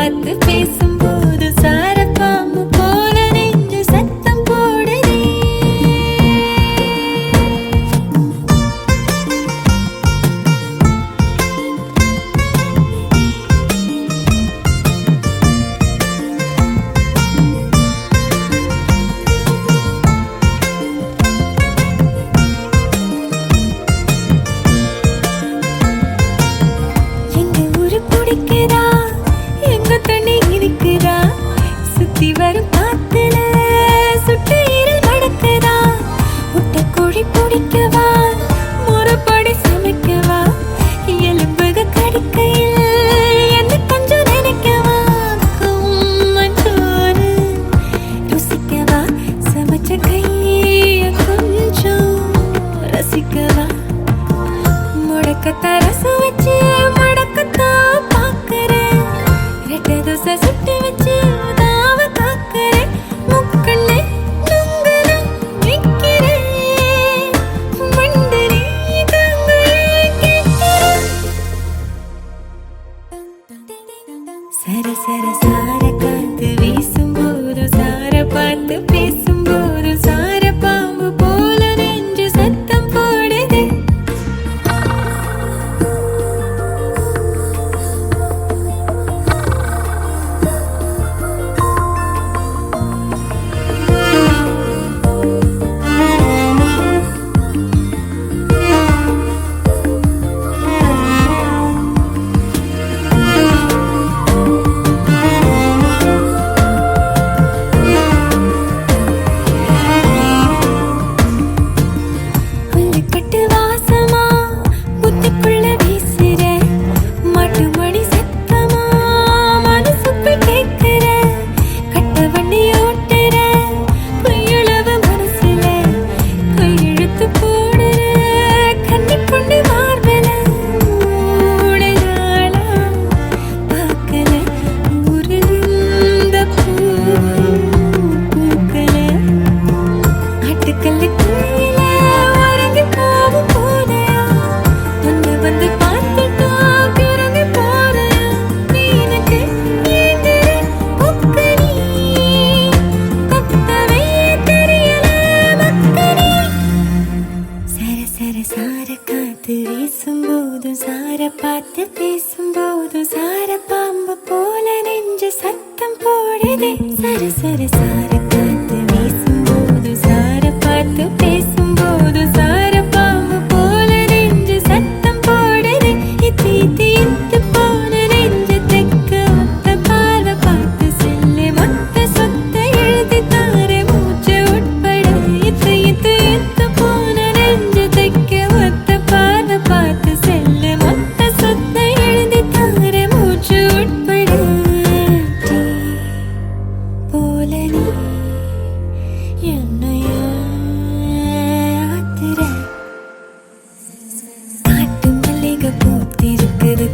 பார்த்து பேசும்போது சாரப்பாம்பு போல நெஞ்சு சத்தம் போடுதே. எங்க ஊரு பிடிக்குதா, எங்க தண்ணி இருக்குதா, சுத்தி வரும் காத்துல சுட்டு ஈரல் மடக்குதா. முட்டை கோழி பிடிக்கவா, முறைப்படி சமைக்கவா, எலும்புக கடிக்கையில் என்ன கொஞ்சம் நினைக்கவா. மஞ்சோறு ருசிக்கவா, சமைச்ச கைய கொஞ்சம் ரசிக்கவா. முடக்கத்தான் ரசம் வச்சு மடக்கத்தான் பாக்குறேன். ரெட்டை தோசை சுட்டு வச்சு தாவ காக்குறேன். முக்கண்ணு நுங்குற நிக்கிறேன். மண்டனி தாங்கையே கேட்கிறேன். சர சர சார காத்து வீசும்போது சார பார்த்து பேசும்போது சார பாம்பு போல நெஞ்சு சத்தம் போடுது. புல்லுக்கட்டு வாசமா புத்துக்குள்ள வீசுற, மாட்டு மணி சத்தமா மனசுக்குள் கேட்கிற. கட்ட வண்டி ஓட்டுற கையளவு மனசுல கையெழுத்து போடுற. கண்ணி பொண்ணு மார்பல மூடுதாளா பார்க்கல. ஊருந்த பூ பூக்கல. ஆட்டுக்கல்லு குயில உறங்கி போகும் போதையா, வந்து வந்து பார்த்துட்டா கிறங்கி போறையா. நீனுக்கு ஏங்குற கொக்கனி, கொத்தவே தெரியல மக்கனி. சர சர சார காத்து வீசும்போதும் சார பார்த்து பேசும்போதும் சார பாம்பு போல நெஞ்சு சத்தம் போடுதே. சர சர சார காத்து வீசும்போதும் சார பார்த்து பேசும்போதும் சார பாம்பு போல நெஞ்சு சத்தம் போடுதே. இத்தி தீர்த்து போன நெஞ்சு தெக்க ஒத்த பார்வை பார்த்து செல்லு. மொத்த சொத்தை எழுதி தார மூச்சு உட்பட. இத்து இத்து இத்து போன நெஞ்சு தெக்க ஒத்த பார்வை பார்த்து செல்லு. மொத்த சொத்தை எழுதி தார மூச்சு உட்பட. போல நீ என்னைய ஆத்துற. காட்டு மல்லிகை பூத்திருக்குது.